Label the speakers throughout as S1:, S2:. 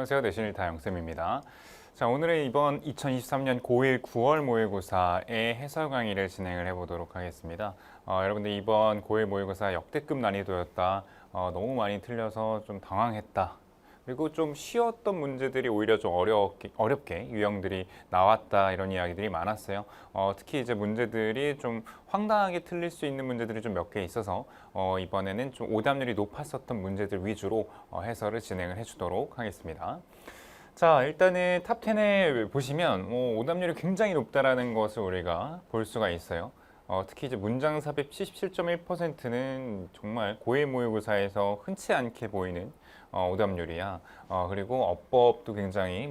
S1: 안녕하세요. 내신일타 영쌤입니다. 자, 오늘은 이번 2023년 고1 9월 모의고사의 해설 강의를 진행을 해보도록 하겠습니다. 여러분들 이번 고1 모의고사 역대급 난이도였다. 너무 많이 틀려서 좀 당황했다. 그리고 좀 쉬웠던 문제들이 오히려 좀 어렵게 유형들이 나왔다, 이런 이야기들이 많았어요. 특히 이제 문제들이 좀 황당하게 틀릴 수 있는 문제들이 좀 몇 개 있어서 이번에는 좀 오답률이 높았었던 문제들 위주로 해설을 진행을 해주도록 하겠습니다. 자, 일단은 탑 10에 보시면 오답률이 굉장히 높다라는 것을 우리가 볼 수가 있어요. 특히 이제 문장 삽입 77.1%는 정말 고1 모의고사에서 흔치 않게 보이는 오답률이야. 그리고 어법도 굉장히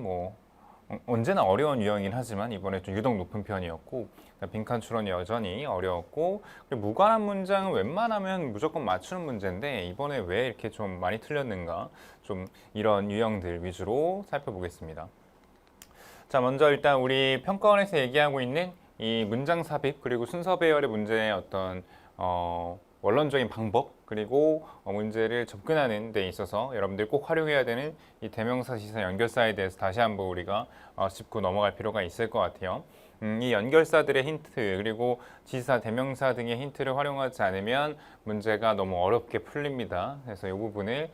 S1: 언제나 어려운 유형이긴 하지만 이번에 좀 유독 높은 편이었고, 빈칸 추론이 여전히 어려웠고, 그리고 무관한 문장은 웬만하면 무조건 맞추는 문제인데 이번에 왜 이렇게 좀 많이 틀렸는가, 좀 이런 유형들 위주로 살펴보겠습니다. 자, 먼저 일단 우리 평가원에서 얘기하고 있는 이 문장 삽입 그리고 순서 배열의 문제의 어떤 원론적인 방법, 그리고 문제를 접근하는 데 있어서 여러분들이 꼭 활용해야 되는 이 대명사, 지사, 연결사에 대해서 다시 한번 우리가 짚고 넘어갈 필요가 있을 것 같아요. 이 연결사들의 힌트, 그리고 지사, 대명사 등의 힌트를 활용하지 않으면 문제가 너무 어렵게 풀립니다. 그래서 이 부분을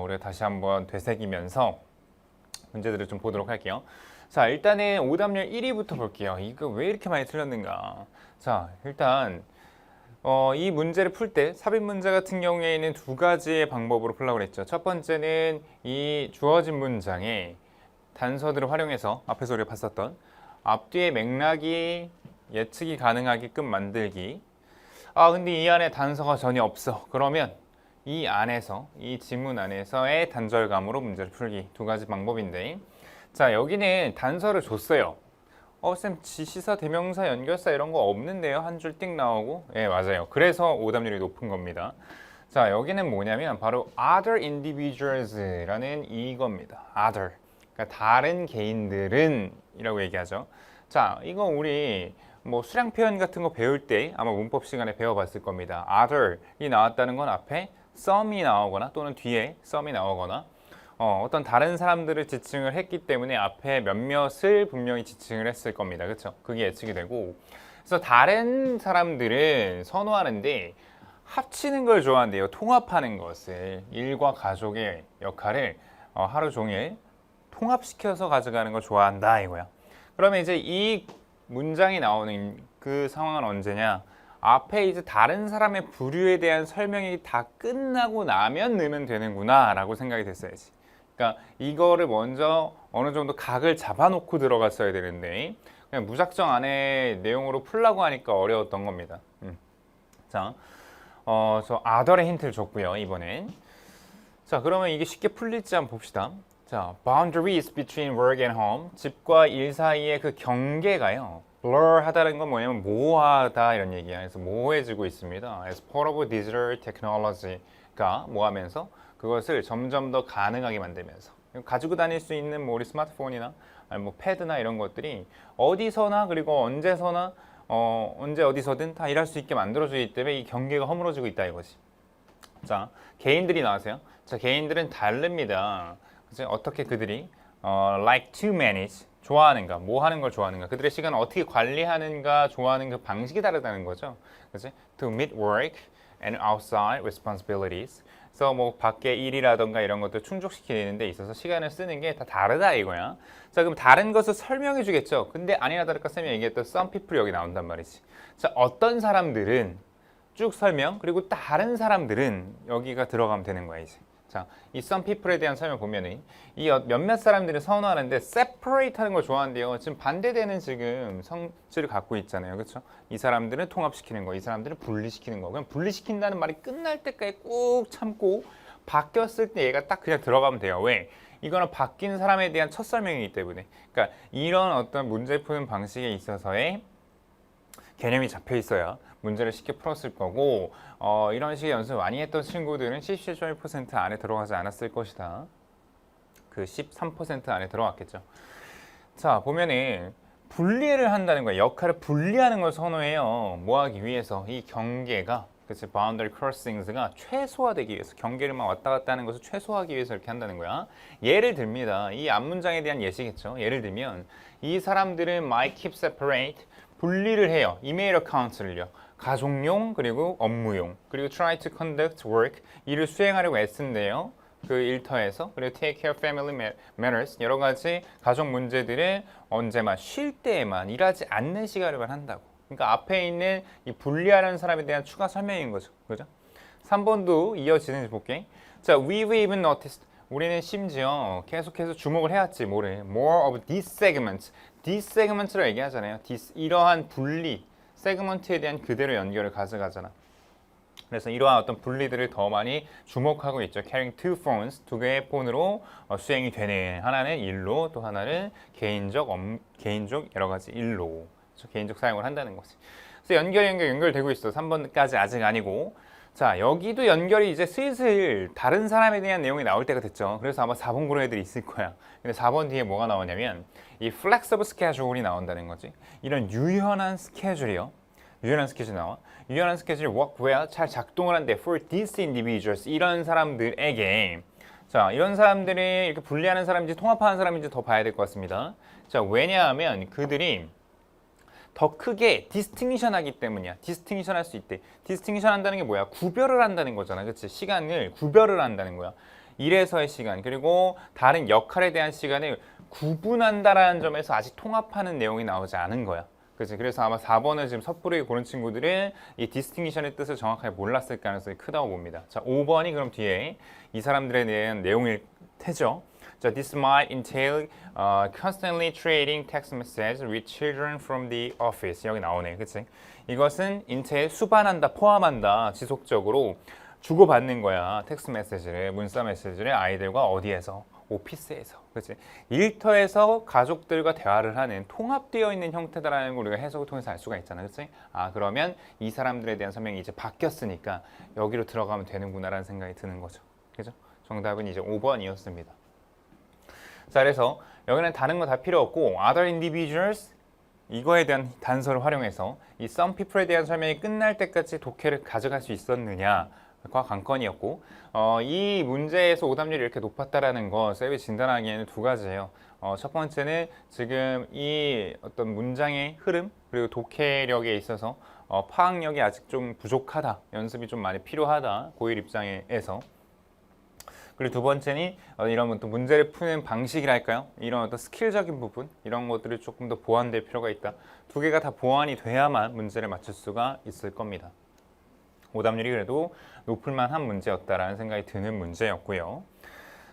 S1: 우리가 다시 한번 되새기면서 문제들을 좀 보도록 할게요. 자, 일단은 오답률 1위부터 볼게요. 이거 왜 이렇게 많이 틀렸는가. 자, 일단 이 문제를 풀 때 삽입 문제 같은 경우에는 두 가지의 방법으로 풀려고 했죠. 첫 번째는 이 주어진 문장에 단서들을 활용해서 앞에서 우리가 봤었던 앞뒤의 맥락이 예측이 가능하게끔 만들기. 근데 이 안에 단서가 전혀 없어. 그러면 이 안에서, 이 지문 안에서의 단절감으로 문제를 풀기. 두 가지 방법인데, 자, 여기는 단서를 줬어요. 쌤, 지시사, 대명사, 연결사 이런 거 없는데요? 한 줄 띡 나오고. 예, 맞아요. 그래서 오답률이 높은 겁니다. 자, 여기는 뭐냐면 바로 other individuals라는 이겁니다. other. 그러니까 다른 개인들은 이라고 얘기하죠. 자, 이거 우리 수량 표현 같은 거 배울 때 아마 문법 시간에 배워봤을 겁니다. other이 나왔다는 건 앞에 some이 나오거나 또는 뒤에 some이 나오거나 어떤 다른 사람들을 지칭을 했기 때문에 앞에 몇몇을 분명히 지칭을 했을 겁니다. 그렇죠? 그게 예측이 되고, 그래서 다른 사람들은 선호하는데 합치는 걸 좋아한대요. 통합하는 것을, 일과 가족의 역할을 하루 종일 통합시켜서 가져가는 걸 좋아한다 이거야. 그러면 이제 이 문장이 나오는 그 상황은 언제냐? 앞에 이제 다른 사람의 부류에 대한 설명이 다 끝나고 나면 넣으면 되는구나 라고 생각이 됐어야지. 그러니까 이거를 먼저 어느 정도 각을 잡아놓고 들어갔어야 되는데 그냥 무작정 안에 내용으로 풀라고 하니까 어려웠던 겁니다. 자, 저 other의 힌트를 줬고요, 이번엔. 자, 그러면 이게 쉽게 풀릴지 한번 봅시다. 자, boundaries between work and home, 집과 일 사이의 그 경계가요, blur 하다는 건 뭐냐면 모호하다 이런 얘기야. 그래서 모호해지고 있습니다. as part of digital technology가 뭐하면서 그것을 점점 더 가능하게 만들면서 가지고 다닐 수 있는 우리 스마트폰이나 아니 패드나 이런 것들이 어디서나 그리고 언제서나 언제 어디서든 다 일할 수 있게 만들어주기 때문에 이 경계가 허물어지고 있다 이거지. 자, 개인들이 나와서요. 자, 개인들은 다릅니다. 그치? 어떻게 그들이 like to manage, 좋아하는가, 뭐 하는 걸 좋아하는가, 그들의 시간을 어떻게 관리하는가 좋아하는 그 방식이 다르다는 거죠. 그치? To meet work and outside responsibilities. 그래서 밖에 일이라던가 이런 것들 충족시키는 데 있어서 시간을 쓰는 게 다 다르다 이거야. 자, 그럼 다른 것을 설명해 주겠죠. 근데 아니나 다를까 쌤이 얘기했던 some people 여기 나온단 말이지. 자, 어떤 사람들은 쭉 설명, 그리고 다른 사람들은 여기가 들어가면 되는 거야 이제. 자, 이 some people에 대한 설명 보면은 이 몇몇 사람들이 선호하는데 separate 하는 걸 좋아한대요. 지금 반대되는 지금 성질을 갖고 있잖아요. 그렇죠? 이 사람들은 통합시키는 거, 이 사람들은 분리시키는 거. 그냥 분리시킨다는 말이 끝날 때까지 꾹 참고 바뀌었을 때 얘가 딱 그냥 들어가면 돼요. 왜? 이거는 바뀐 사람에 대한 첫 설명이기 때문에. 그러니까 이런 어떤 문제 푸는 방식에 있어서의 개념이 잡혀 있어야 문제를 쉽게 풀었을 거고, 이런 식의 연습을 많이 했던 친구들은 77.1% 안에 들어가지 않았을 것이다. 그 13% 안에 들어갔겠죠. 자, 보면은 분리를 한다는 거예요. 역할을 분리하는 걸 선호해요. 뭐 하기 위해서? 이 경계가 그치? boundary crossings가 최소화되기 위해서 경계를만 왔다 갔다 하는 것을 최소화하기 위해서 이렇게 한다는 거야. 예를 듭니다. 이 앞문장에 대한 예시겠죠. 예를 들면 이 사람들은 might keep separate 분리를 해요. 이메일 어카운트를요. 가족용 그리고 업무용 그리고 try to conduct work 일을 수행하려고 애쓴대요. 그 일터에서 그리고 take care of family matters 여러 가지 가족 문제들을 언제만 쉴 때에만 일하지 않는 시간에만 한다고. 그러니까 앞에 있는 이 분리하는 사람에 대한 추가 설명인 거죠. 그죠? 3번도 이어지는지 볼게. 자, we've even noticed. 우리는 심지어 계속해서 주목을 해왔지 뭐래. More of these segments. these segments로 얘기하잖아요. 이러한 분리, 세그먼트에 대한 그대로 연결을 가져가잖아. 그래서 이러한 어떤 분리들을 더 많이 주목하고 있죠. Carrying two phones, 두 개의 폰으로 수행이 되는 하나는 일로 또 하나는 개인적 여러 가지 일로 개인적 사용을 한다는 거지. 그래서 연결되고 있어. 3번까지 아직 아니고. 자, 여기도 연결이 이제 슬슬 다른 사람에 대한 내용이 나올 때가 됐죠. 그래서 아마 4번 그런 애들이 있을 거야. 근데 4번 뒤에 뭐가 나오냐면 이 flexible schedule이 나온다는 거지. 이런 유연한 스케줄이요. 유연한 스케줄 나와. 유연한 스케줄이 work well, 잘 작동을 한대. For these individuals, 이런 사람들에게. 자, 이런 사람들이 이렇게 분리하는 사람인지 통합하는 사람인지 더 봐야 될 것 같습니다. 자, 왜냐하면 그들이 더 크게 디스팅션 하기 때문이야. 디스팅션 할 수 있대. 디스팅션 한다는 게 뭐야? 구별을 한다는 거잖아. 그치? 시간을 구별을 한다는 거야. 일에서의 시간, 그리고 다른 역할에 대한 시간을 구분한다라는 점에서 아직 통합하는 내용이 나오지 않은 거야. 그치? 그래서 아마 4번을 지금 섣부르게 고른 친구들은 이 디스팅션의 뜻을 정확하게 몰랐을 가능성이 크다고 봅니다. 자, 5번이 그럼 뒤에 이 사람들에 대한 내용일 테죠. 자, this might entail constantly trading text messages with children from the office. 여기 나오네, 그치? 이것은 entail 수반한다, 포함한다, 지속적으로 주고받는 거야. 텍스트 메시지를, 문자 메시지를 아이들과 어디에서? 오피스에서, 그치? 일터에서 가족들과 대화를 하는 통합되어 있는 형태다라는 걸 우리가 해석을 통해서 알 수가 있잖아, 그치? 아, 그러면 이 사람들에 대한 설명이 이제 바뀌었으니까 여기로 들어가면 되는구나라는 생각이 드는 거죠, 그죠? 정답은 이제 5번이었습니다. 자, 그래서 여기는 다른 거 다 필요 없고 other individuals 이거에 대한 단서를 활용해서 이 some people에 대한 설명이 끝날 때까지 독해를 가져갈 수 있었느냐가 관건이었고 이 문제에서 오답률이 이렇게 높았다라는 거 쌤이 진단하기에는 두 가지예요. 첫 번째는 지금 이 어떤 문장의 흐름 그리고 독해력에 있어서 파악력이 아직 좀 부족하다, 연습이 좀 많이 필요하다, 고1 입장에서. 그리고 두 번째는 이런 어떤 문제를 푸는 방식이랄까요? 이런 어떤 스킬적인 부분 이런 것들이 조금 더 보완될 필요가 있다. 두 개가 다 보완이 돼야만 문제를 맞출 수가 있을 겁니다. 오답률이 그래도 높을 만한 문제였다라는 생각이 드는 문제였고요.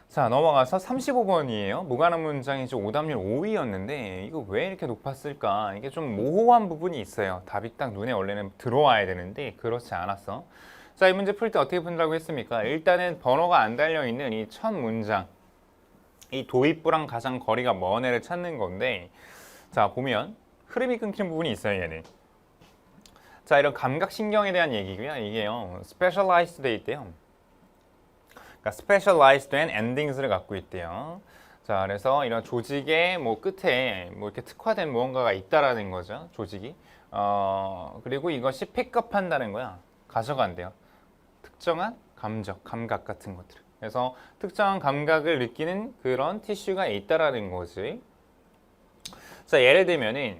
S1: 자, 넘어가서 35번이에요. 무관한 문장이죠. 오답률 5위였는데 이거 왜 이렇게 높았을까? 이게 좀 모호한 부분이 있어요. 답이 딱 눈에 원래는 들어와야 되는데 그렇지 않았어. 자, 이 문제 풀 때 어떻게 푼다고 했습니까? 일단은 번호가 안 달려있는 이 첫 문장, 이 도입부랑 가장 거리가 먼 애를 찾는 건데, 자, 보면 흐름이 끊긴 부분이 있어요, 얘는. 자, 이런 감각신경에 대한 얘기고요. 이게요, specialized 돼 있대요. 그러니까 specialized 된 endings를 갖고 있대요. 자, 그래서 이런 조직의 뭐 끝에 뭐 이렇게 특화된 무언가가 있다라는 거죠, 조직이. 그리고 이것이 픽업한다는 거야. 가져간대요. 특정한 감각 같은 것들. 그래서 특정한 감각을 느끼는 그런 티슈가 있다라는 거지. 자, 예를 들면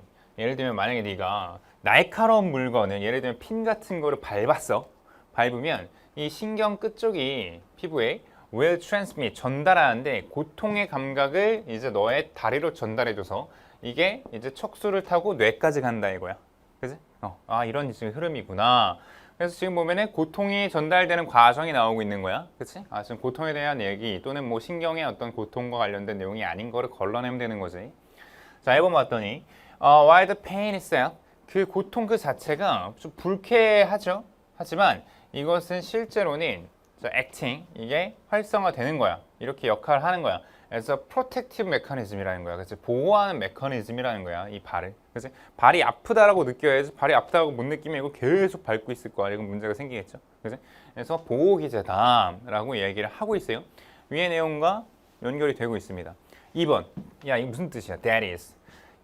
S1: 만약에 네가 날카로운 물건을 예를 들면 핀 같은 거를 밟았어. 밟으면 이 신경 끝 쪽이 피부에 will transmit 전달하는데 고통의 감각을 이제 너의 다리로 전달해줘서 이게 이제 척수를 타고 뇌까지 간다 이거야. 그지? 아, 이런 지금 흐름이구나. 그래서 지금 보면은 고통이 전달되는 과정이 나오고 있는 거야. 그치? 아, 지금 고통에 대한 얘기 또는 뭐 신경의 어떤 고통과 관련된 내용이 아닌 거를 걸러내면 되는 거지. 자, 1번 봤더니 while the pain itself 그 고통 그 자체가 좀 불쾌하죠. 하지만 이것은 실제로는 acting 이게 활성화되는 거야. 이렇게 역할을 하는 거야. 그래서 protective mechanism이라는 거야. 그치? 보호하는 메커니즘이라는 거야. 이 발을. 그치? 발이 아프다라고 느껴야지. 발이 아프다고 못 느끼면 이거 계속 밟고 있을 거야. 이건 문제가 생기겠죠. 그치? 그래서 보호기제다라고 얘기를 하고 있어요. 위의 내용과 연결이 되고 있습니다. 2번. 야, 이거 무슨 뜻이야? That is.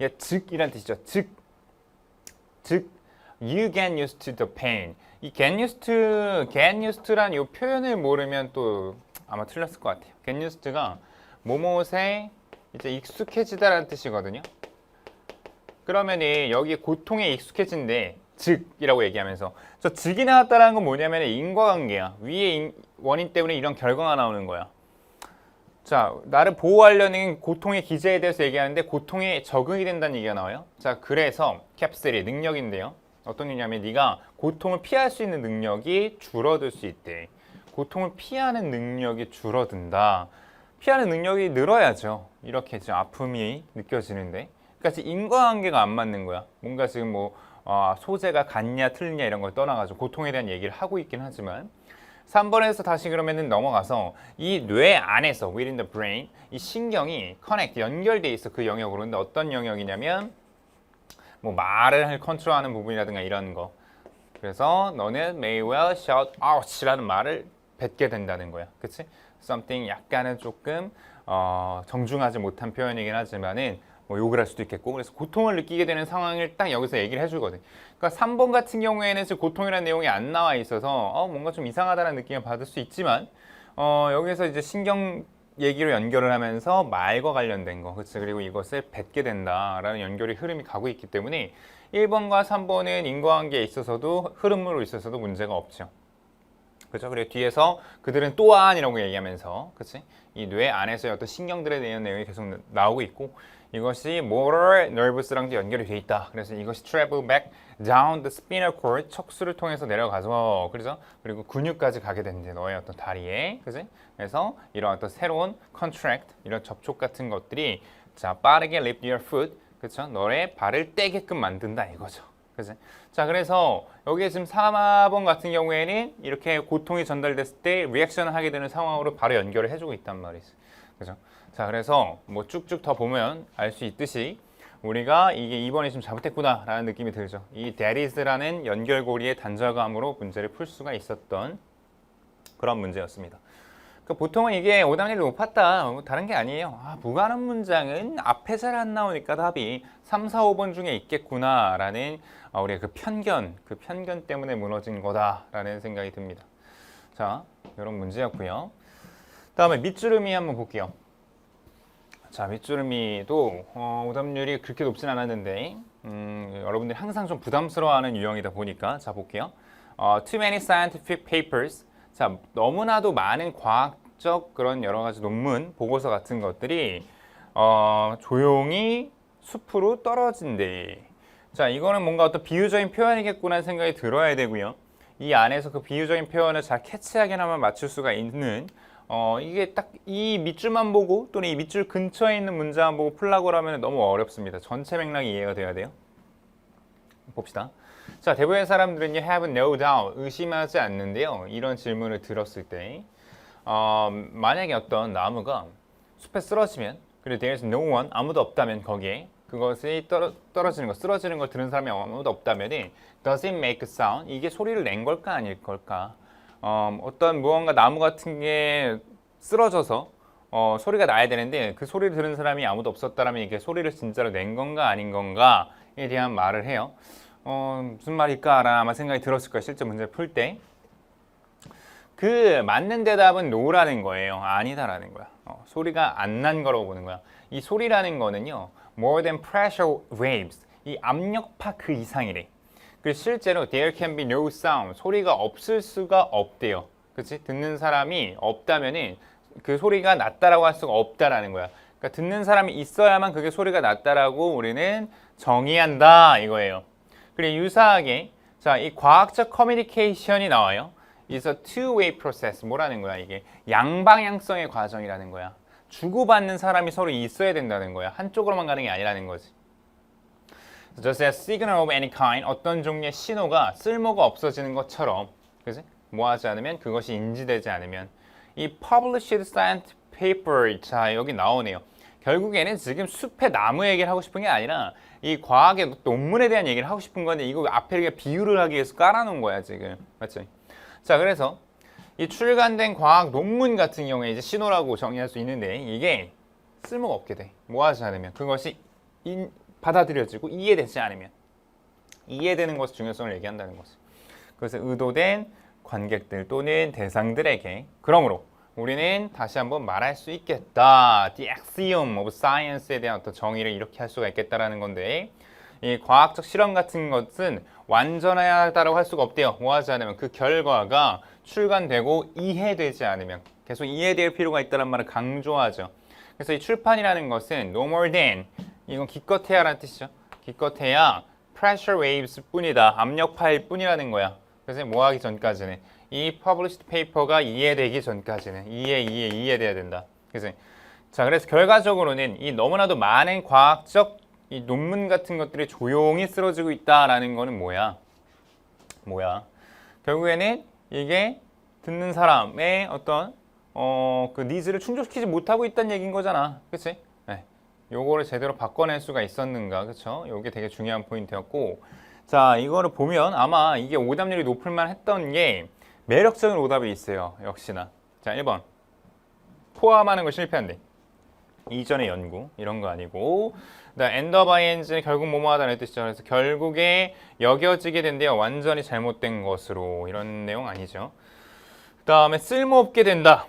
S1: 야, 즉이란 뜻이죠. 즉 You get used to the pain. 이 get used란 이 표현을 모르면 또 아마 틀렸을 것 같아요. get used가 뭐뭐에 이제 익숙해지다라는 뜻이거든요. 그러면은 여기 고통에 익숙해진데 즉이라고 얘기하면서 저 즉이 나왔다라는 건 뭐냐면 인과관계야. 위에 원인 때문에 이런 결과가 나오는 거야. 자, 나를 보호하려는 고통의 기제에 대해서 얘기하는데 고통에 적응이 된다는 얘기가 나와요. 자, 그래서 캡슐이 능력인데요. 어떤 의미냐면 네가 고통을 피할 수 있는 능력이 줄어들 수 있대. 고통을 피하는 능력이 줄어든다. 피하는 능력이 늘어야죠. 이렇게 지금 아픔이 느껴지는데. 그러니까 지금 인과관계가 안 맞는 거야. 뭔가 지금 뭐 소재가 같냐 틀리냐 이런 걸 떠나가지고 고통에 대한 얘기를 하고 있긴 하지만 3번에서 다시 그러면은 넘어가서 이 뇌 안에서 within the brain 이 신경이 connect 연결돼 있어 그 영역으로. 근데 어떤 영역이냐면 뭐 말을 컨트롤하는 부분이라든가 이런 거. 그래서 너는 may well shout out라는 말을 뱉게 된다는 거야. 그치? something 약간은 조금 정중하지 못한 표현이긴 하지만은 뭐 욕을 할 수도 있겠고. 그래서 고통을 느끼게 되는 상황을 딱 여기서 얘기를 해주거든. 그러니까 3번 같은 경우에는 지금 고통이라는 내용이 안 나와 있어서 뭔가 좀 이상하다는 느낌을 받을 수 있지만 여기서 이제 신경 얘기로 연결을 하면서 말과 관련된 거, 그치? 그리고 이것을 뱉게 된다라는 연결이 흐름이 가고 있기 때문에 1번과 3번은 인과관계에 있어서도 흐름으로 있어서도 문제가 없죠. 그죠? 그리고 뒤에서 그들은 또한이라고 얘기하면서, 그치? 이 뇌 안에서의 어떤 신경들에 대한 내용이 계속 나오고 있고, 이것이 motor nervous랑도 연결이 돼 있다. 그래서 이것이 travel back down the spinal cord, 척수를 통해서 내려가서, 그래서 그리고 근육까지 가게 된대, 너의 어떤 다리에, 그지? 그래서 이런 어떤 새로운 contract, 이런 접촉 같은 것들이 자 빠르게 lift your foot, 그렇죠? 너의 발을 떼게끔 만든다 이거죠. 그지? 자, 그래서 여기에 지금 4번 같은 경우에는 이렇게 고통이 전달됐을 때 리액션을 하게 되는 상황으로 바로 연결을 해주고 있단 말이지. 그죠? 자, 그래서 뭐 쭉쭉 더 보면 알 수 있듯이 우리가 이게 2번이 좀 잘못됐구나 라는 느낌이 들죠. 이 that is라는 연결고리의 단절감으로 문제를 풀 수가 있었던 그런 문제였습니다. 그러니까 보통은 이게 오답률이 높았다, 다른 게 아니에요. 무관한 문장은 앞에 잘 안 나오니까 답이 3, 4, 5번 중에 있겠구나 라는 우리의 그 편견 때문에 무너진 거다라는 생각이 듭니다. 자, 이런 문제였고요. 다음에 밑주름이 한번 볼게요. 자, 밑주름이도 오답률이 그렇게 높진 않았는데 여러분들이 항상 좀 부담스러워하는 유형이다 보니까 자, 볼게요. Too many scientific papers. 자, 너무나도 많은 과학적 그런 여러 가지 논문, 보고서 같은 것들이 조용히 숲으로 떨어진대. 자, 이거는 뭔가 어떤 비유적인 표현이겠구나 생각이 들어야 되고요. 이 안에서 그 비유적인 표현을 잘 캐치하게나마 맞출 수가 있는 이게 딱 이 밑줄만 보고 또는 이 밑줄 근처에 있는 문장만 보고 풀라고 하면 너무 어렵습니다. 전체 맥락이 이해가 돼야 돼요. 봅시다. 자, 대부분의 사람들은요, have no doubt, 의심하지 않는데요. 이런 질문을 들었을 때 만약에 어떤 나무가 숲에 쓰러지면 그리고 there's no one, 아무도 없다면 거기에 그것이 떨어지는 거, 쓰러지는 걸 들은 사람이 아무도 없다면 does it make a sound? 이게 소리를 낸 걸까 아닐 걸까? 어떤 무언가 나무 같은 게 쓰러져서 소리가 나야 되는데 그 소리를 들은 사람이 아무도 없었다면 이게 소리를 진짜로 낸 건가 아닌 건가에 대한 말을 해요. 무슨 말일까라는 아마 생각이 들었을 거예요. 실제 문제 풀 때. 그 맞는 대답은 no라는 거예요. 아니다라는 거야. 소리가 안 난 거라고 보는 거야. 이 소리라는 거는요, more than pressure waves, 이 압력파 그 이상이래. 그리고 실제로 there can be no sound, 소리가 없을 수가 없대요. 그렇지? 듣는 사람이 없다면은 그 소리가 났다라고 할 수가 없다라는 거야. 그러니까 듣는 사람이 있어야만 그게 소리가 났다라고 우리는 정의한다 이거예요. 그리고 유사하게 자, 이 과학적 커뮤니케이션이 나와요. It's a two-way process. 뭐라는 거야 이게? 양방향성의 과정이라는 거야. 주고받는 사람이 서로 있어야 된다는 거야. 한쪽으로만 가는 게 아니라는 거지. Just as signal of any kind, 어떤 종류의 신호가 쓸모가 없어지는 것처럼, 그지? 뭐 하지 않으면 그것이 인지되지 않으면 이 published science paper, 자 여기 나오네요. 결국에는 지금 숲의 나무 얘기를 하고 싶은 게 아니라 이 과학의 논문에 대한 얘기를 하고 싶은 건데 이거 앞에 이렇게 비유를 하기 위해서 깔아놓은 거야 지금, 맞죠? 자, 그래서 이 출간된 과학 논문 같은 경우에 이제 신호라고 정의할 수 있는데 이게 쓸모가 없게 돼. 뭐 하지 않으면 그것이 받아들여지고 이해되지 않으면. 이해되는 것의 중요성을 얘기한다는 거지. 그래서 의도된 관객들 또는 대상들에게 그러므로 우리는 다시 한번 말할 수 있겠다. The axiom of science에 대한 어떤 정의를 이렇게 할 수가 있겠다라는 건데 이 과학적 실험 같은 것은 완전하다고 할 수가 없대요. 뭐 하지 않으면 그 결과가 출간되고 이해되지 않으면 계속 이해될 필요가 있다는 말을 강조하죠. 그래서 이 출판이라는 것은 no more than 이건 기껏해야라는 뜻이죠. 기껏해야 pressure waves 뿐이다. 압력 파일 뿐이라는 거야. 그래서 뭐 하기 전까지는 이 published paper가 이해되기 전까지는 이해돼야 된다. 그래서 결과적으로는 이 너무나도 많은 과학적 이 논문 같은 것들이 조용히 쓰러지고 있다라는 거는 뭐야? 결국에는 이게 듣는 사람의 어떤 그 니즈를 충족시키지 못하고 있다는 얘기인 거잖아. 그치? 네. 요거를 제대로 바꿔낼 수가 있었는가. 그쵸? 요게 되게 중요한 포인트였고 자, 이거를 보면 아마 이게 오답률이 높을 만 했던 게 매력적인 오답이 있어요. 역시나. 자, 1번. 포함하는 걸 실패한대. 이전의 연구 이런 거 아니고 end of ing는 결국 뭐뭐하다는 뜻이죠. 그래서 결국에 여겨지게 된대요. 완전히 잘못된 것으로 이런 내용 아니죠. 그 다음에 쓸모없게 된다.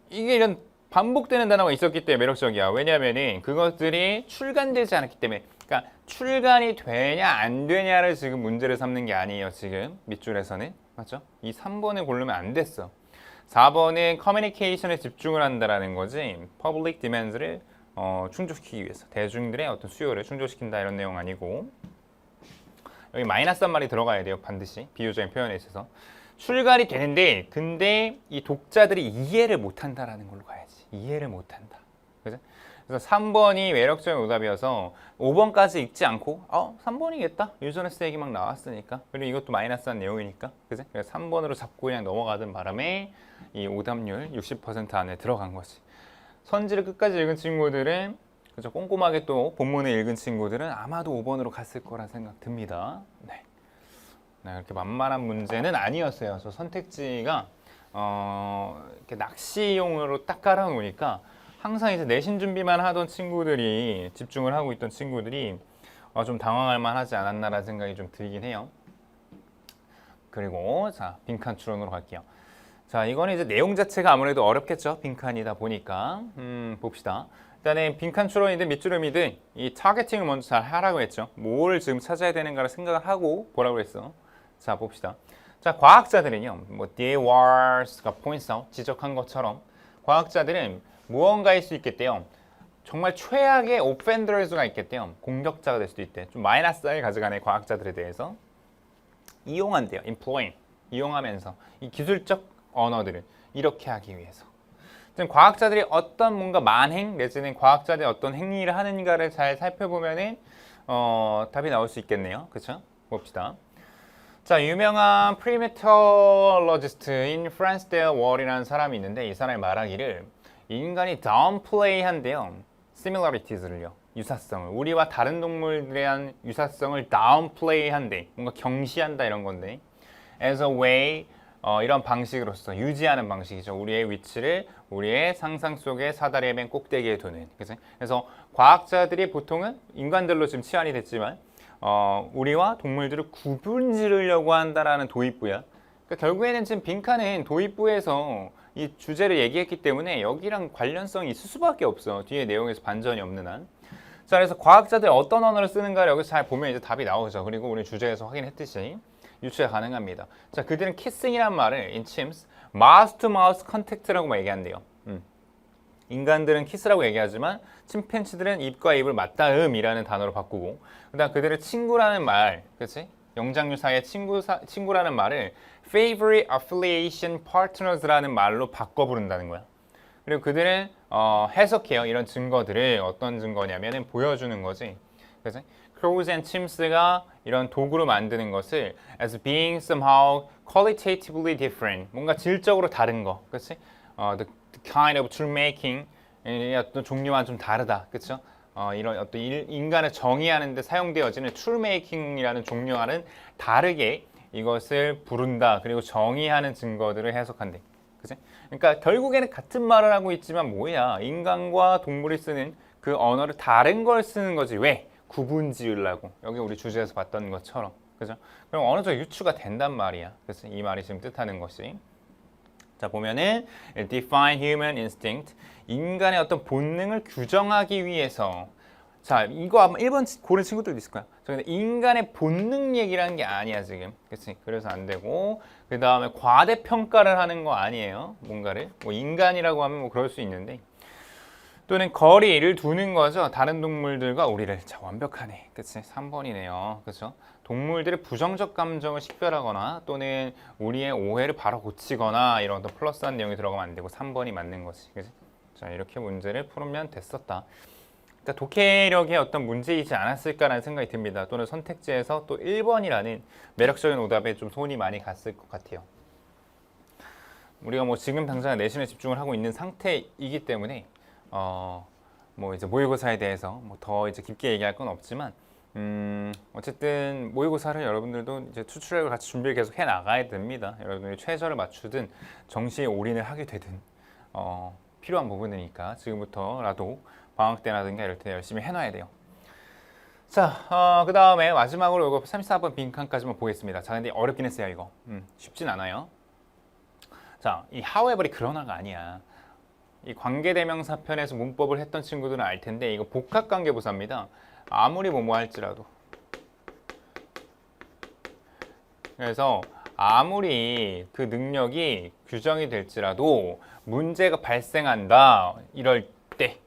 S1: 이게 이런 반복되는 단어가 있었기 때문에 매력적이야. 왜냐하면 그것들이 출간되지 않았기 때문에 그러니까 출간이 되냐 안 되냐를 지금 문제를 삼는 게 아니에요. 지금 밑줄에서는 맞죠? 이 3번을 고르면 안 됐어. 4번은 커뮤니케이션에 집중을 한다라는 거지 퍼블릭 디맨드를 충족시키기 위해서 대중들의 어떤 수요를 충족시킨다 이런 내용 아니고 여기 마이너스 한 말이 들어가야 돼요. 반드시 비유적인 표현에 있어서 출간이 되는데 근데 이 독자들이 이해를 못한다라는 걸로 가야지. 이해를 못한다. 그죠? 그래서 3번이 매력적인 오답이어서 5번까지 읽지 않고 3번이겠다. 유저네스 얘기 막 나왔으니까 그리고 이것도 마이너스한 내용이니까 그죠? 그래서 3번으로 잡고 그냥 넘어가던 바람에 이 오답률 60% 안에 들어간 거지. 선지를 끝까지 읽은 친구들은 그죠? 꼼꼼하게 또 본문을 읽은 친구들은 아마도 5번으로 갔을 거라 생각 듭니다. 네. 그렇게 만만한 문제는 아니었어요. 저 선택지가 이렇게 낚시용으로 딱 깔아놓으니까 항상 이제 내신 준비만 하던 친구들이 집중을 하고 있던 친구들이 좀 당황할 만하지 않았나라는 생각이 좀 들긴 해요. 그리고 자 빈칸 추론으로 갈게요. 자 이거는 이제 내용 자체가 아무래도 어렵겠죠. 빈칸이다 보니까 봅시다. 일단은 빈칸 추론이든 밑주름이든 이 타겟팅을 먼저 잘 하라고 했죠. 뭘 지금 찾아야 되는가를 생각을 하고 보라고 했어. 자 봅시다. 자 과학자들은요. 뭐 DAWARS가 points out 지적한 것처럼 과학자들은 무언가일 수 있겠대요. 정말 최악의 오펜더스가 있겠대요. 공격자가 될 수도 있대. 좀 마이너스를 가져가는 과학자들에 대해서 이용한대요. employing 이용하면서 이 기술적 언어들을 이렇게 하기 위해서. 지금 과학자들이 어떤 뭔가 만행 내지는 과학자들이 어떤 행위를 하는가를 잘 살펴보면은 답이 나올 수 있겠네요. 그렇죠? 봅시다. 자 유명한 프리메테올로지스트인 프란스 데 월이라는 사람이 있는데 이 사람이 말하기를 인간이 downplay 한대요. simitaries를요. 유사성을. 우리와 다른 동물들에 대한 유사성을 downplay 한대. 뭔가 경시한다 이런 건데. as a way 이런 방식으로서 유지하는 방식이죠. 우리의 위치를 우리의 상상 속의 사다리의 맨 꼭대기에 두는. 그래서 과학자들이 보통은 인간들로 지금 치환이 됐지만 우리와 동물들을 구분 지으려고 한다라는 도입부야. 그러니까 결국에는 지금 빈칸은 도입부에서 이 주제를 얘기했기 때문에 여기랑 관련성이 있을 수밖에 없어. 뒤에 내용에서 반전이 없는 한. 자, 그래서 과학자들이 어떤 언어를 쓰는가를 여기서 잘 보면 이제 답이 나오죠. 그리고 우리 주제에서 확인했듯이 유추가 가능합니다. 자, 그들은 키싱이란 말을 in chimps mouth to mouth contact라고 얘기한대요. 인간들은 키스라고 얘기하지만 침팬지들은 입과 입을 맞닿음이라는 단어로 바꾸고 그다음 그들의 친구라는 말, 그렇지? 영장류 사이의 친구라는 말을 favorite affiliation partners라는 말로 바꿔 부른다는 거야. 그리고 그들은 해석해요. 이런 증거들을 어떤 증거냐면은 보여주는 거지. 그래서 crows and chimps가 이런 도구로 만드는 것을 as being somehow qualitatively different, 뭔가 질적으로 다른 거, 그렇지? The kind of tool making, 어떤 종류와 좀 다르다, 그렇죠? 이런 어떤 인간을 정의하는 데 사용되어지는 tool making이라는 종류와는 다르게 이것을 부른다. 그리고 정의하는 증거들을 해석한대. 그치? 그러니까 결국에는 같은 말을 하고 있지만 뭐야? 인간과 동물이 쓰는 그 언어를 다른 걸 쓰는 거지. 왜? 구분 지으려고. 여기 우리 주제에서 봤던 것처럼. 그죠? 그럼 어느 정도 유추가 된단 말이야. 그래서 이 말이 지금 뜻하는 것이. 자, 보면은 define human instinct. 인간의 어떤 본능을 규정하기 위해서. 자, 이거 아마 1번 고른 친구들도 있을 거야. 근데 인간의 본능 얘기라는 게 아니야, 지금. 그치? 그래서 안 되고. 그 다음에 과대평가를 하는 거 아니에요. 뭔가를. 뭐 인간이라고 하면 뭐 그럴 수 있는데. 또는 거리를 두는 거죠. 다른 동물들과 우리를. 자, 완벽하네. 그치? 3번이네요. 그쵸? 동물들의 부정적 감정을 식별하거나 또는 우리의 오해를 바로 고치거나 이런 어떤 플러스한 내용이 들어가면 안 되고 3번이 맞는 거지. 그치? 자, 이렇게 문제를 풀으면 됐었다. 그러니까 독해력의 어떤 문제이지 않았을까라는 생각이 듭니다. 또는 선택지에서 또 1번이라는 매력적인 오답에 좀 손이 많이 갔을 것 같아요. 우리가 뭐 지금 당장 내신에 집중을 하고 있는 상태이기 때문에 뭐 이제 모의고사에 대해서 뭐 더 이제 깊게 얘기할 건 없지만 어쨌든 모의고사를 여러분들도 이제 추출력을 같이 준비를 계속 해 나가야 됩니다. 여러분들이 최저를 맞추든 정시에 올인을 하게 되든 필요한 부분이니까 지금부터라도 방학 때라든가 이럴 때 열심히 해놔야 돼요. 자, 그 다음에 마지막으로 이거 34번 빈칸까지만 보겠습니다. 자, 근데 어렵긴 했어요, 이거. 쉽진 않아요. 자, 이 however이 그러나가 아니야. 이 관계대명사 편에서 문법을 했던 친구들은 알 텐데 이거 복합관계부사입니다. 아무리 뭐뭐 할지라도. 그래서 아무리 그 능력이 규정이 될지라도 문제가 발생한다 이럴 때,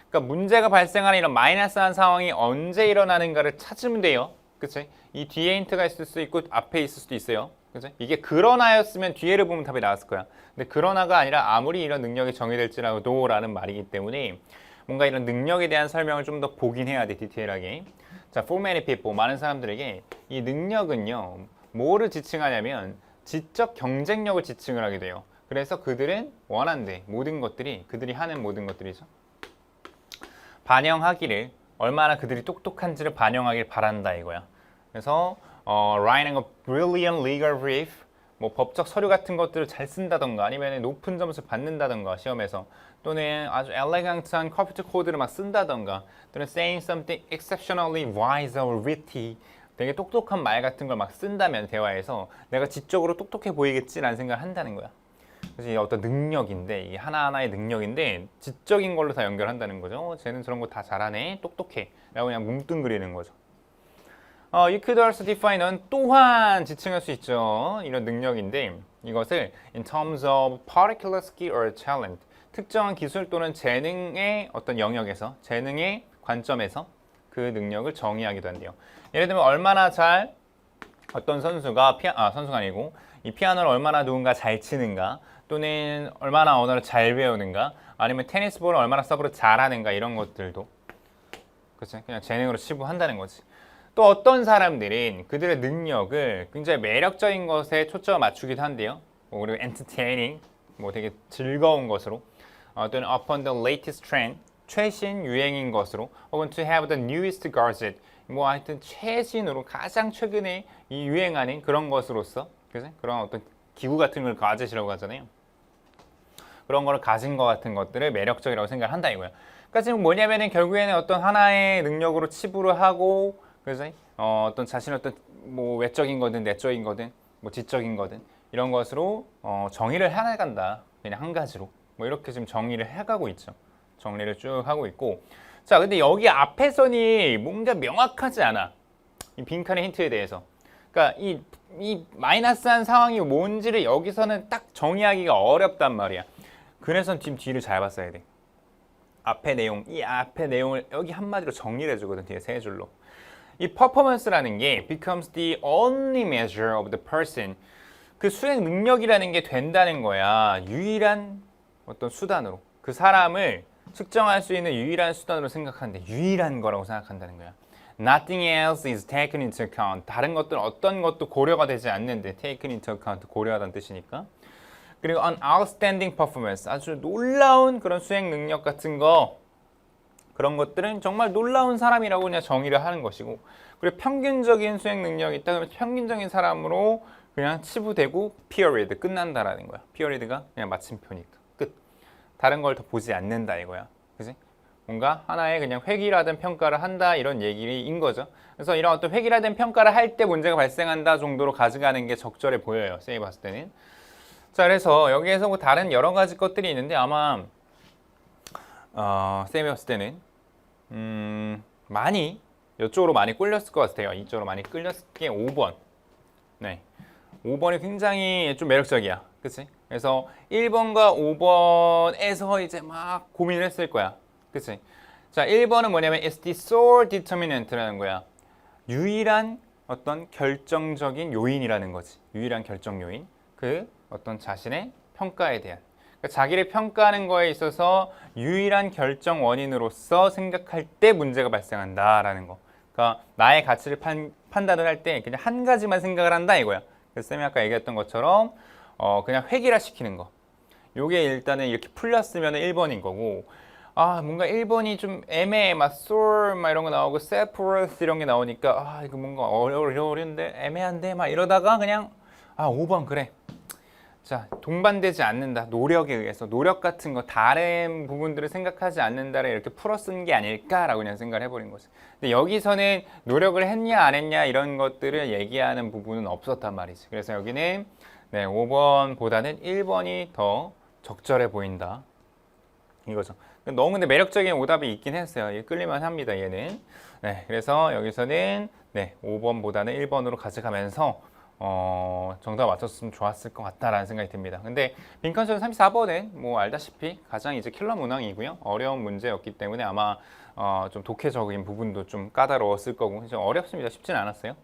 S1: 그러니까 문제가 발생하는 이런 마이너스한 상황이 언제 일어나는가를 찾으면 돼요. 그치? 이 뒤에 힌트가 있을 수 있고 앞에 있을 수도 있어요. 그치? 이게 그러나였으면 뒤에를 보면 답이 나왔을 거야. 근데 그러나가 아니라 아무리 이런 능력이 정의될지라도 라는 말이기 때문에 뭔가 이런 능력에 대한 설명을 좀 더 보긴 해야 돼, 디테일하게. 자, for many people, 많은 사람들에게 이 능력은요, 뭐를 지칭하냐면 지적 경쟁력을 지칭을 하게 돼요. 그래서 그들은 원한대, 모든 것들이, 그들이 하는 모든 것들이죠. 반영하기를, 얼마나 그들이 똑똑한지를 반영하길 바란다 이거야. 그래서 writing a brilliant legal brief, 뭐 법적 서류 같은 것들을 잘 쓴다던가 아니면 높은 점수를 받는다던가 시험에서, 또는 아주 엘레강트한 컴퓨터 코드를 막 쓴다던가, 또는 saying something exceptionally wise or witty, 되게 똑똑한 말 같은 걸 막 쓴다면 대화에서 내가 지적으로 똑똑해 보이겠지라는 생각을 한다는 거야. 그래서 이 어떤 능력인데, 이게 하나하나의 능력인데 지적인 걸로 다 연결한다는 거죠. 쟤는 저런 거 다 잘하네, 똑똑해 라고 그냥 뭉뚱그리는 거죠. You could also define은 또한 지칭할 수 있죠. 이런 능력인데 이것을 in terms of particular skill or talent, 특정한 기술 또는 재능의 어떤 영역에서, 재능의 관점에서 그 능력을 정의하기도 한대요. 예를 들면 얼마나 잘 어떤 선수가 선수가 아니고 이 피아노를 얼마나 누군가 잘 치는가, 또는 얼마나 언어를 잘 배우는가, 아니면 테니스볼을 얼마나 서브를 잘하는가, 이런 것들도 그치? 그냥 재능으로 치부한다는 거지. 또 어떤 사람들은 그들의 능력을 굉장히 매력적인 것에 초점을 맞추기도 한대요. 그리고 entertaining, 뭐 되게 즐거운 것으로, 또는 upon the latest trend, 최신 유행인 것으로, 혹은 to have the newest gadget, 뭐 하여튼 최신으로 가장 최근에 이 유행하는 그런 것으로서, 그치? 그런 어떤 기구 같은 걸 가지시라고 하잖아요. 그런 거를 가진 것 같은 것들을 매력적이라고 생각을 한다 이거예요. 그러니까 지금 뭐냐면은 결국에는 어떤 하나의 능력으로 치부를 하고, 그래서 어떤 자신의 어떤 뭐 외적인 거든 내적인 거든 뭐 지적인 거든 이런 것으로 정의를 해나간다. 그냥 한 가지로 뭐 이렇게 지금 정의를 해가고 있죠. 정리를 쭉 하고 있고. 자, 근데 여기 앞에서는 뭔가 명확하지 않아. 이 빈칸의 힌트에 대해서. 그러니까 이 마이너스한 상황이 뭔지를 여기서는 딱 정의하기가 어렵단 말이야. 그래서 지금 뒤를 잘 봤어야 돼. 앞에 내용, 이 앞에 내용을 여기 한마디로 정리를 해주거든, 뒤에 세 줄로. 이 퍼포먼스라는 게 becomes the only measure of the person. 그 수행 능력이라는 게 된다는 거야. 유일한 어떤 수단으로. 그 사람을 측정할 수 있는 유일한 수단으로 생각하는데, 유일한 거라고 생각한다는 거야. Nothing else is taken into account. 다른 것들 어떤 것도 고려가 되지 않는데, taken into account, 고려하다는 뜻이니까. 그리고 an outstanding performance, 아주 놀라운 그런 수행 능력 같은 거, 그런 것들은 정말 놀라운 사람이라고 그냥 정의를 하는 것이고, 그리고 평균적인 수행 능력이 있다 그러면 평균적인 사람으로 그냥 치부되고 period, 끝난다라는 거야. period가 그냥 마침표니까 끝. 다른 걸 더 보지 않는다 이거야. 그지? 뭔가 하나의 그냥 획일화된 평가를 한다 이런 얘기인 거죠. 그래서 이런 어떤 획일화된 평가를 할 때 문제가 발생한다 정도로 가져가는 게 적절해 보여요. 쌤이 봤을 때는. 자, 그래서 여기에서 뭐 다른 여러 가지 것들이 있는데 아마 쌤이 봤을 때는 많이 이쪽으로 많이 끌렸을 것 같아요. 이쪽으로 많이 끌렸을 게 5번. 네, 5번이 굉장히 좀 매력적이야. 그치? 그래서 1번과 5번에서 이제 막 고민을 했을 거야. 그치? 자, 1번은 뭐냐면 It's the sole determinant라는 거야. 유일한 어떤 결정적인 요인이라는 거지. 유일한 결정 요인. 그 어떤 자신의 평가에 대한. 그러니까 자기를 평가하는 거에 있어서 유일한 결정 원인으로서 생각할 때 문제가 발생한다라는 거. 그러니까 나의 가치를 판단을 할 때 그냥 한 가지만 생각을 한다 이거야. 그래서 쌤이 아까 얘기했던 것처럼 그냥 획일화 시키는 거. 요게 일단은 이렇게 풀렸으면 1번인 거고, 아 뭔가 1번이 좀 애매해. 막 soar 막 이런 거 나오고 separate 이런 게 나오니까 아 이거 뭔가 어려운데 애매한데 막 이러다가 그냥 5번 그래. 자, 동반되지 않는다. 노력에 의해서 노력 같은 거 다른 부분들을 생각하지 않는다를 이렇게 풀어 쓴 게 아닐까라고 그냥 생각을 해버린 거지. 근데 여기서는 노력을 했냐 안 했냐 이런 것들을 얘기하는 부분은 없었단 말이지. 그래서 여기는 네, 5번보다는 1번이 더 적절해 보인다 이거죠. 너무 근데 매력적인 오답이 있긴 했어요. 끌릴만 합니다, 얘는. 네, 그래서 여기서는 네, 5번보다는 1번으로 가져가면서 정답 맞췄으면 좋았을 것 같다라는 생각이 듭니다. 근데 빈칸쇼 34번은 뭐 알다시피 가장 이제 킬러 문항이고요. 어려운 문제였기 때문에 아마 좀 독해적인 부분도 좀 까다로웠을 거고 좀 어렵습니다. 쉽지는 않았어요.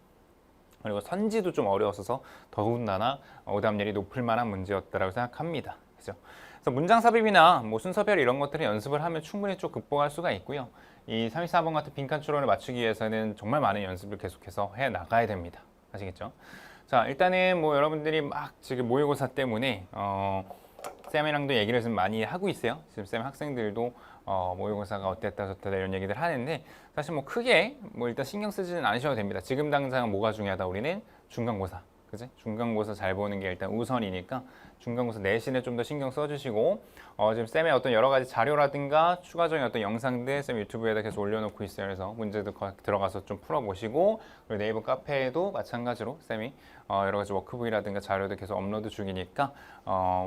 S1: 그리고 선지도 좀 어려웠어서 더군다나 오답률이 높을 만한 문제였다라고 생각합니다. 그죠? 그래서 문장 삽입이나 뭐 순서별 이런 것들을 연습을 하면 충분히 좀 극복할 수가 있고요. 이 34번 같은 빈칸 추론을 맞추기 위해서는 정말 많은 연습을 계속해서 해 나가야 됩니다. 아시겠죠? 자, 일단은 뭐 여러분들이 막 지금 모의고사 때문에 쌤이랑도 얘기를 좀 많이 하고 있어요. 지금 쌤 학생들도 모의고사가 어땠다 저랬다 이런 얘기들 하는데 사실 뭐 크게 뭐 일단 신경 쓰지는 않으셔도 됩니다. 지금 당장은 뭐가 중요하다? 우리는 중간고사. 그지? 중간고사 잘 보는 게 일단 우선이니까 중간고사 내신에 좀 더 신경 써주시고 지금 쌤의 어떤 여러 가지 자료라든가 추가적인 어떤 영상들 쌤 유튜브에다 계속 올려놓고 있어요. 그래서 문제도 들어가서 좀 풀어보시고 그리고 네이버 카페에도 마찬가지로 쌤이 여러 가지 워크북이라든가 자료들 계속 업로드 중이니까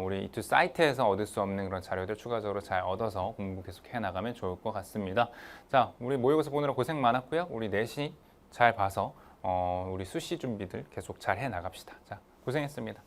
S1: 우리 이투 사이트에서 얻을 수 없는 그런 자료들 추가적으로 잘 얻어서 공부 계속 해나가면 좋을 것 같습니다. 자, 우리 모의고사 보느라 고생 많았고요. 우리 내신 잘 봐서 우리 수시 준비들 계속 잘 해나갑시다. 자, 고생했습니다.